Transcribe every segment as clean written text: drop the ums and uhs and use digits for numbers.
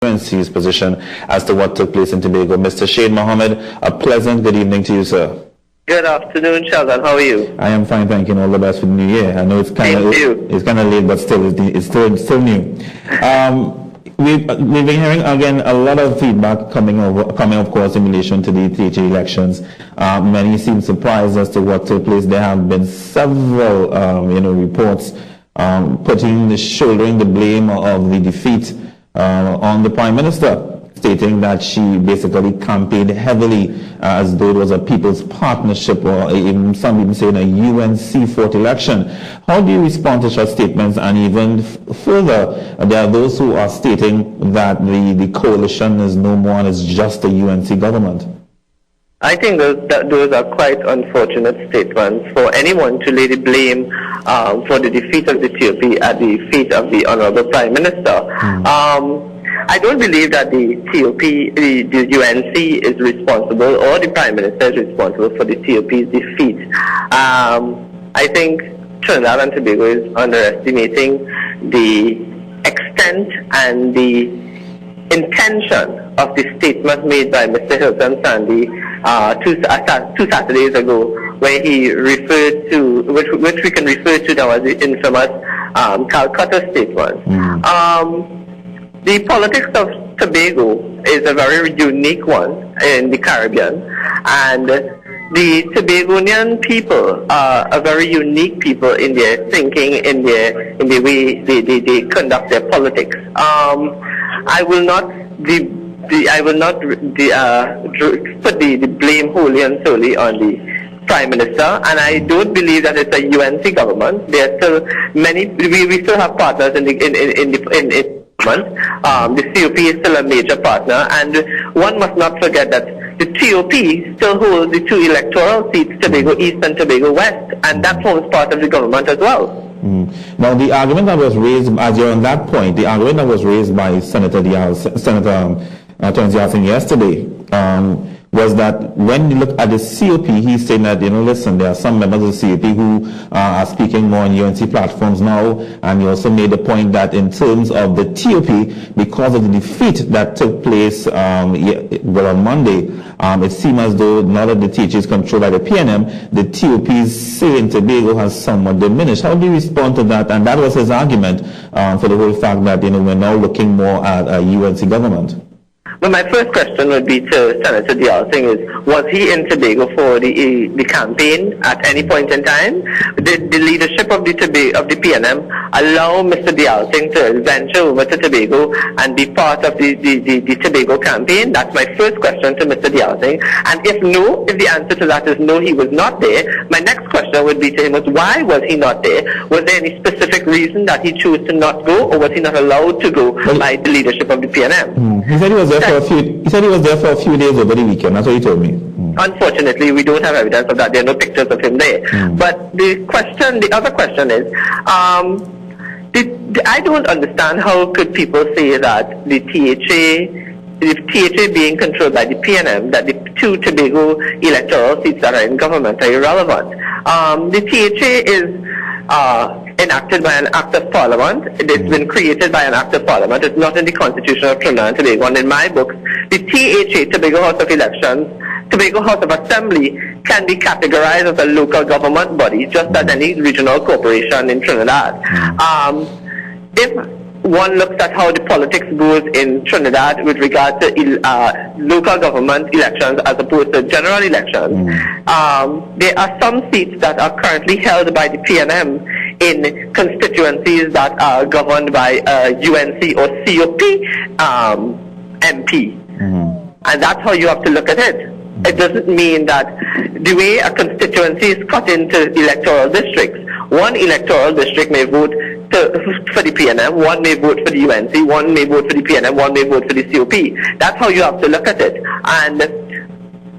UNC's position as to what took place in Tobago. Mr. Shade Mohammed, a pleasant good evening to you, sir. Good afternoon, Sheldon. How are you? I am fine, thank you, and all the best for the new year. I know it's kind of late, but still, it's still new. We've been hearing again a lot of feedback coming, of course, in relation to the THA elections. Many seem surprised as to what took place. There have been several, reports shouldering the blame of the defeat on the Prime Minister, stating that she basically campaigned heavily as though it was a people's partnership, or even some even saying a UNC fourth election. How do you respond to such statements? And even further, there are those who are stating that the coalition is no more and it's just a UNC government. I think those are quite unfortunate statements for anyone to lay the blame for the defeat of the TOP at the feet of the Honorable Prime Minister. I don't believe that the TOP, the UNC is responsible, or the Prime Minister is responsible for the TOP's defeat. I think Trinidad and Tobago is underestimating the extent and the intention of the statement made by Mr. Hilton Sandy two Saturdays ago, where he referred to, which we can refer to now as the infamous Calcutta statement. The politics of Tobago is a very unique one in the Caribbean, and the Tobagonian people are a very unique people in their thinking, in the way they conduct their politics. I will not put the blame wholly and solely on the Prime Minister, and I don't believe that it's a UNC government. There are still many. We still have partners in the the COP is still a major partner, and one must not forget that the TOP still holds the two electoral seats, Tobago East and Tobago West, and that forms part of the government as well. Now, the argument that was raised, as you're on that point, the argument that was raised by Senator Terence Yalsing yesterday was that when you look at the COP, he's saying that, listen, there are some members of the COP who are speaking more on UNC platforms now, and he also made the point that in terms of the TOP, because of the defeat that took place on Monday, it seemed as though now that the THA is controlled by the PNM, the TOP's say in Tobago has somewhat diminished. How do you respond to that? And that was his argument for the whole fact that, we're now looking more at a UNC government. Well, my first question would be to Senator Yalsing is, was he in Tobago for the campaign at any point in time? Did the leadership of the PNM allow Mr. Yalsing to venture over to Tobago and be part of the Tobago campaign? That's my first question to Mr. Yalsing. And if the answer to that is no, he was not there, my next question would be to him was, why was he not there? Was there any specific reason that he chose to not go, or was he not allowed to go by the leadership of the PNM? He said he was there for a few days over the weekend. That's what he told me. Unfortunately, we don't have evidence of that. There are no pictures of him there. But the other question is, I don't understand how could people say that the THA being controlled by the PNM, that the two Tobago electoral seats that are in government are irrelevant. The THA is enacted by an act of parliament. It's been created by an act of parliament. It's not in the constitution of Trinidad and Tobago. And in my books, the THA, Tobago House of Elections, Tobago House of Assembly, can be categorized as a local government body, just as any regional corporation in Trinidad. If one looks at how the politics goes in Trinidad with regard to local government elections as opposed to general elections, there are some seats that are currently held by the PNM in constituencies that are governed by UNC or COP MP. And that's how you have to look at it. It doesn't mean that the way a constituency is cut into electoral districts, one electoral district may vote for the PNM, one may vote for the UNC, one may vote for the PNM, one may vote for the COP. That's how you have to look at it. And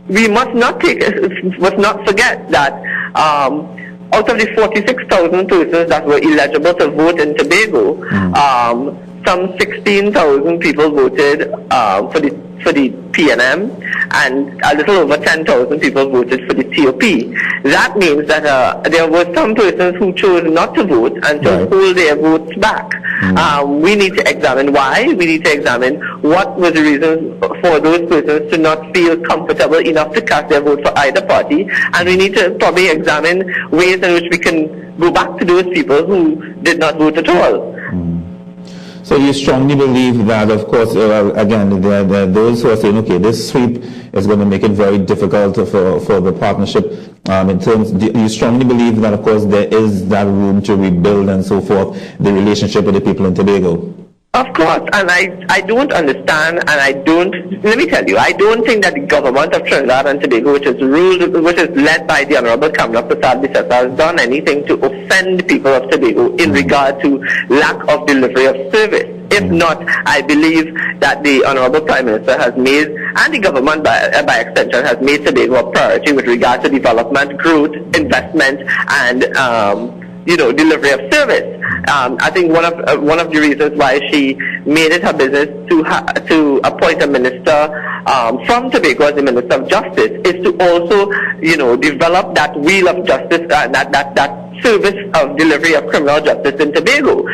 we must not forget that out of the 46,000 persons that were eligible to vote in Tobago, some 16,000 people voted for the PNM, and a little over 10,000 people voted for the TOP. That means that there were some persons who chose not to vote and to hold their votes back. We need to examine why. We need to examine what was the reason for those persons to not feel comfortable enough to cast their vote for either party. And we need to probably examine ways in which we can go back to those people who did not vote at all. So you strongly believe that, of course, again, there are those who are saying, okay, this sweep is going to make it very difficult for the partnership. In terms, you strongly believe that, of course, there is that room to rebuild and so forth the relationship with the people in Tobago. Of course, and I don't understand, and let me tell you, I don't think that the government of Trinidad and Tobago, which is led by the Honorable Kamala Prasad-Bissessar, has done anything to offend the people of Tobago in regard to lack of delivery of service. If not, I believe that the Honorable Prime Minister has made, and the government by extension has made Tobago a priority with regard to development, growth, investment, and delivery of service. I think one of the reasons why she made it her business to appoint a minister from Tobago as the Minister of Justice is to also, develop that wheel of justice, that service of delivery of criminal justice in Tobago.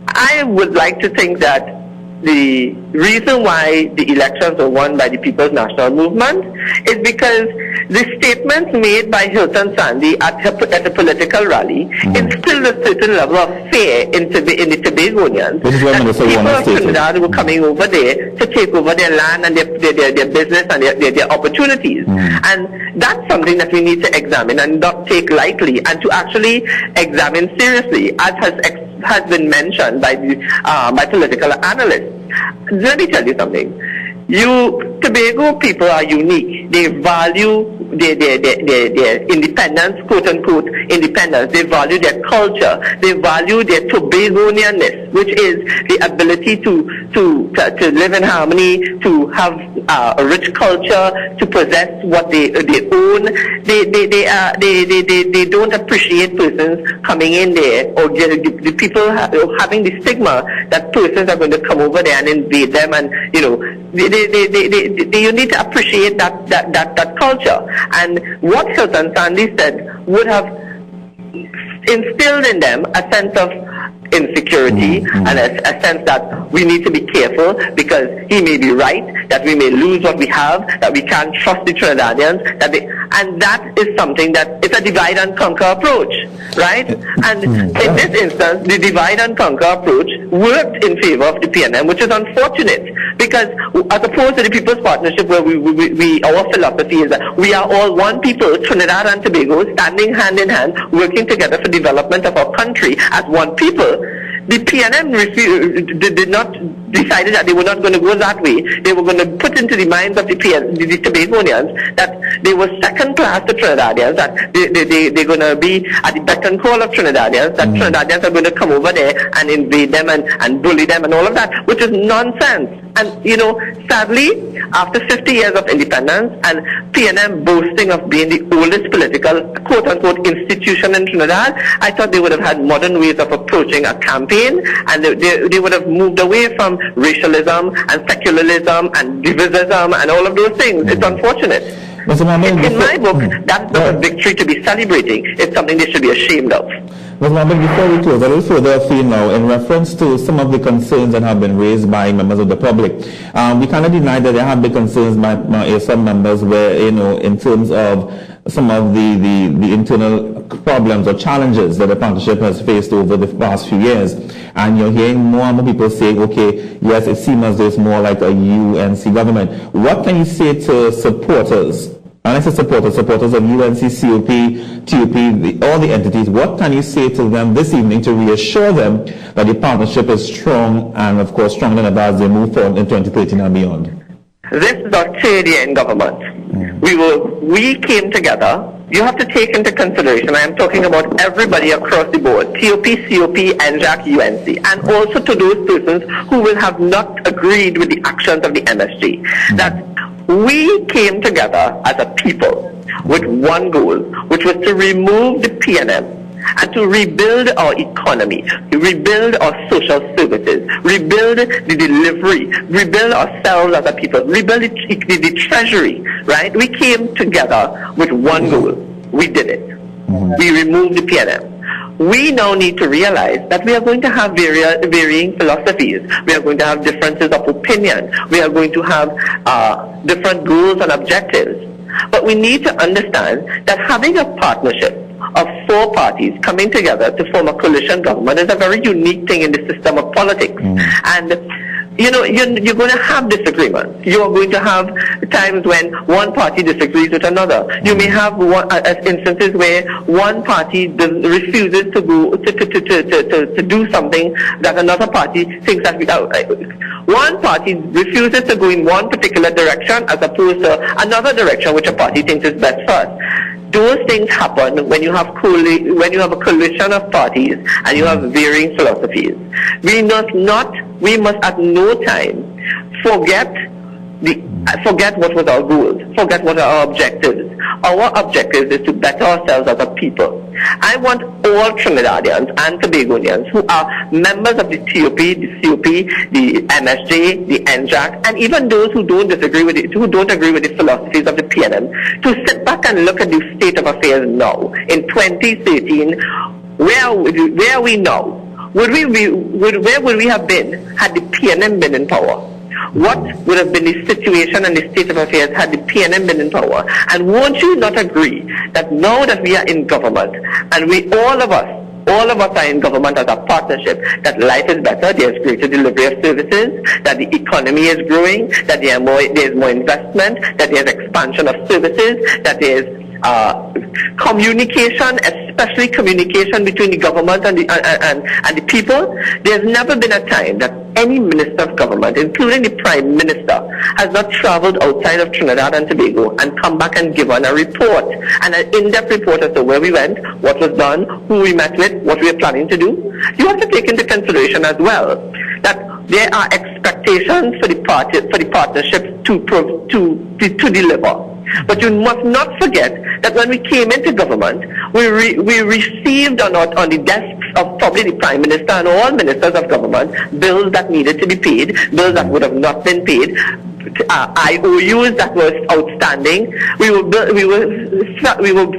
I would like to think that the reason why the elections were won by the People's National Movement is because the statements made by Hilton Sandy at a political rally instilled a certain level of fear in the Tobagonians. That people of Trinidad were coming over there to take over their land and their business and their opportunities. And that's something that we need to examine and not take lightly, and to actually examine seriously, as has been mentioned by political analysts. Let me tell you something. Tobago people are unique. They value their independence, quote unquote independence. They value their culture. They value their Tobagonianness, which is the ability to live in harmony, to have a rich culture, to possess what they own. They don't appreciate persons coming in there, or the people having the stigma that persons are going to come over there and invade them, and you need to appreciate that culture. And what Hilton Sandy said would have instilled in them a sense of insecurity and a sense that we need to be careful because he may be right, that we may lose what we have, that we can't trust the Trinidadians, and that is something that it's a divide and conquer approach, right? And in this instance, the divide and conquer approach worked in favor of the PNM, which is unfortunate because as opposed to the People's Partnership, where our philosophy is that we are all one people, Trinidad and Tobago, standing hand in hand, working together for development of our country as one people. The PNM decided that they were not going to go that way. They were going to put into the minds of the Tobagonians that they were second class to Trinidadians, that they're going to be at the beck and call of Trinidadians, that Trinidadians are going to come over there and invade them and bully them and all of that, which is nonsense. And, sadly, after 50 years of independence and PNM boasting of being the oldest political, quote-unquote, institution in Trinidad, I thought they would have had modern ways of approaching a campaign, and they would have moved away from racialism and secularism and divisism and all of those things. It's unfortunate. In my book, that's not a victory to be celebrating. It's something they should be ashamed of. Ms. Mohammed, before we close, a little further afield now, in reference to some of the concerns that have been raised by members of the public, we cannot deny that there have been concerns by some members where, in terms of some of the internal problems or challenges that the partnership has faced over the past few years. And you're hearing more and more people saying, okay, yes, it seems as though it's more like a UNC government. What can you say to supporters? And I say supporters of UNC, COP, TUP, all the entities, what can you say to them this evening to reassure them that the partnership is strong and, of course, stronger than ever as they move forward in 2013 and beyond? This is our third year in government. We came together. You have to take into consideration, I am talking about everybody across the board, TOP, COP, NJAC, UNC, and also to those persons who will have not agreed with the actions of the MSG, that we came together as a people with one goal, which was to remove the PNM and to rebuild our economy, rebuild our social services, rebuild the delivery, rebuild ourselves as a people, rebuild the treasury, right? We came together with one goal. We did it. We removed the PNM. we now need to realize that we are going to have varying philosophies. We are going to have differences of opinion. We are going to have different goals and objectives. But we need to understand that having a partnership of 4 parties coming together to form a coalition government is a very unique thing in the system of politics. And you know, you're going to have disagreements. You are going to have times when one party disagrees with another. You may have instances where one party refuses to go to do something that another party thinks that one party refuses to go in one particular direction as opposed to another direction which a party thinks is best for us. Those things happen when you have a coalition of parties and you have varying philosophies. We must at no time forget what was our goals, forget what are our objectives. Our objective is to better ourselves as a people. I want all Trinidadians and Tobagonians who are members of the TOP, the COP, the MSJ, the NJAC, and even those who don't agree with the philosophies of the PNM, to sit back and look at the state of affairs now. In 2013, where are we now? Where would we have been had the PNM been in power? What would have been the situation and the state of affairs had the PNM been in power? And won't you not agree that now that we are in government, and all of us are in government as a partnership, that life is better, there's greater delivery of services, that the economy is growing, that there's more investment, that there's expansion of services, that there's communication, especially communication between the government and the people. There's never been a time that any minister of government, including the Prime Minister, has not traveled outside of Trinidad and Tobago and come back and given a report, and an in-depth report as to where we went, what was done, who we met with, what we are planning to do. You have to take into consideration as well that there are expectations for the partnership to deliver. But you must not forget that when we came into government, we received on the desks of probably the Prime Minister and all ministers of government bills that needed to be paid, bills that would have not been paid, IOUs that were outstanding. We were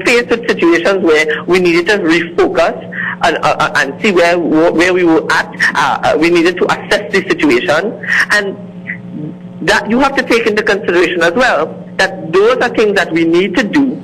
faced with situations where we needed to refocus and see where we were at. We needed to assess the situation, and that you have to take into consideration as well, that those are things that we need to do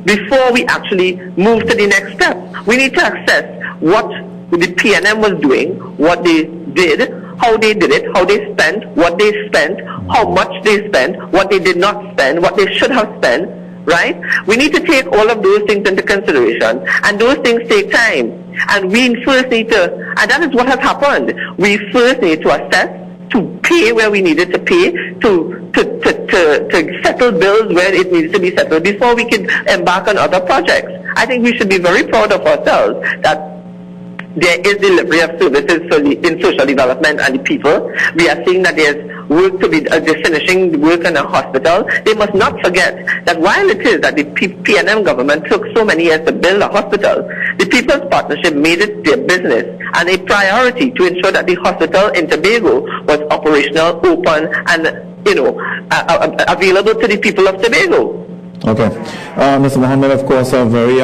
before we actually move to the next step. We need to assess what the PNM was doing, what they did, how they did it, how they spent, what they spent, how much they spent, what they did not spend, what they should have spent, right? We need to take all of those things into consideration, and those things take time. And we first need to, and that is what has happened. We first need to assess, to pay where we needed to pay, to settle bills where it needs to be settled before we can embark on other projects. I think we should be very proud of ourselves that there is delivery of services in social development and the people. We are seeing that there's work to be, they're finishing work in a hospital. They must not forget that while it is that the PNM government took so many years to build a hospital, the People's Partnership made it their business and a priority to ensure that the hospital in Tobago was operational, open, and available to the people of Tobago. Okay. Mr. Mohammed, of course, very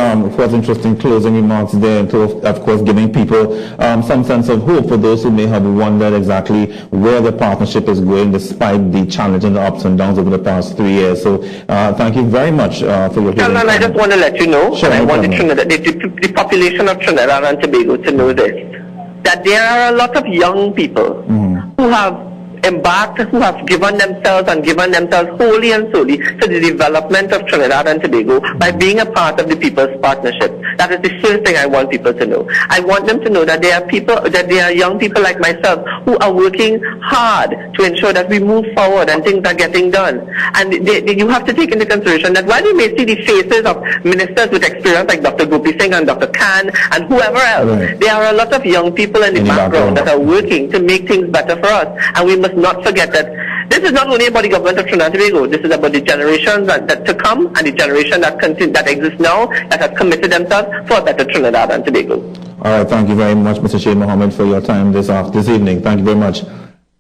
interesting closing remarks there, and of course giving people some sense of hope for those who may have wondered exactly where the partnership is going despite the challenge and the ups and downs over the past 3 years. So thank you very much for your And I just want to let you know, sure, and I want the population of Trinidad and Tobago to know this, that there are a lot of young people who have embarked, who have given themselves wholly and solely to the development of Trinidad and Tobago by being a part of the People's Partnership. That is the first thing I want people to know. I want them to know that there are young people like myself who are working hard to ensure that we move forward and things are getting done. And you have to take into consideration that while you may see the faces of ministers with experience like Dr. Gopi Singh and Dr. Khan and whoever else, there are a lot of young people in the background that are working to make things better for us. And we must not forget that this is not only about the government of Trinidad and Tobago. This is about the generations that to come and the generation that exists now that has committed themselves for a better Trinidad and Tobago. All right, thank you very much, Mr. Sheikh Mohammed, for your time this evening. Thank you very much.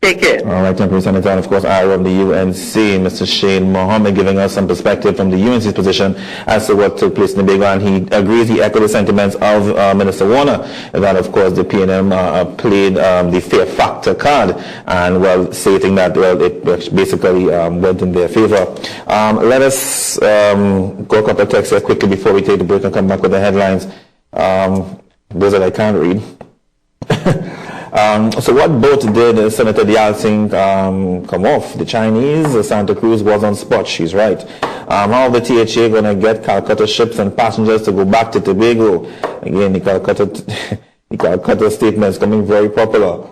Take care. All right, Temporary Senator, and of course, IRO of the UNC, Mr. Shane Mohammed, giving us some perspective from the UNC's position as to what took place in the Big One. He agrees, he echoed the sentiments of Minister Warner that, of course, the PNM played the fear factor card, and well, stating that, well, it basically went in their favor. Let us go a couple of texts here quickly before we take the break and come back with the headlines. Those that I can't read. So what boat did Senator Dial Singh come off? The Chinese, Santa Cruz was on spot, she's right. How the THA going to get Calcutta ships and passengers to go back to Tobago? Again, the Calcutta statement is coming very popular.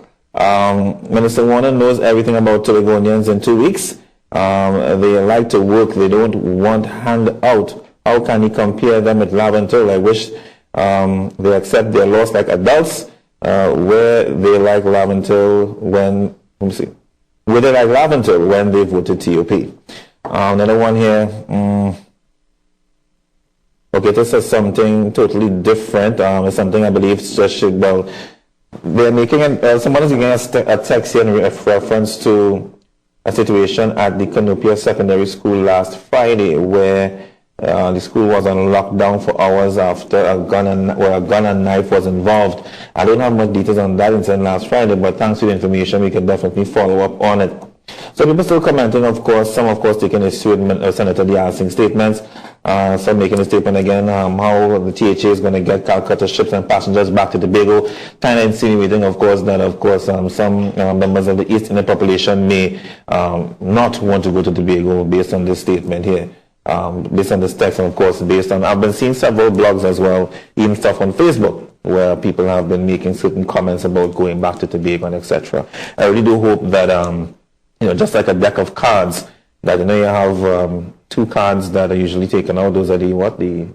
Minister Warner knows everything about Tobagonians in 2 weeks. They like to work, they don't want handout. How can he compare them with Laventil? I wish they accept their loss like adults. Where they like Laventil when, let me see, where they like Laventil when they voted TOP. Another one here. Okay, this is something totally different. It's something I believe should, well, they're making, someone is giving a text here in reference to a situation at the Canopia Secondary School last Friday where the school was on lockdown for hours after a gun and knife was involved. I don't have much details on that incident last Friday, but thanks to the information, we can definitely follow up on it. So people still commenting, of course, some of course taking issue with Senator Dial Singh's statements. Some making a statement again, how the THA is going to get Calcutta ships and passengers back to Tobago, kind of insinuating, of course, that, of course, some members of the East Indian population may not want to go to Tobago based on this statement here. Based on this text, and of course, based on, I've been seeing several blogs as well, even stuff on Facebook, where people have been making certain comments about going back to Tobago and etc. I really do hope that, just like a deck of cards, that, you have 2 cards that are usually taken out. Those are the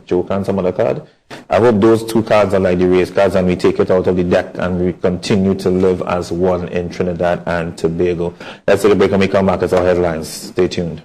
joker and some other card. I hope those 2 cards are like the race cards and we take it out of the deck and we continue to live as one in Trinidad and Tobago. Let's take a break and we come back as our headlines. Stay tuned.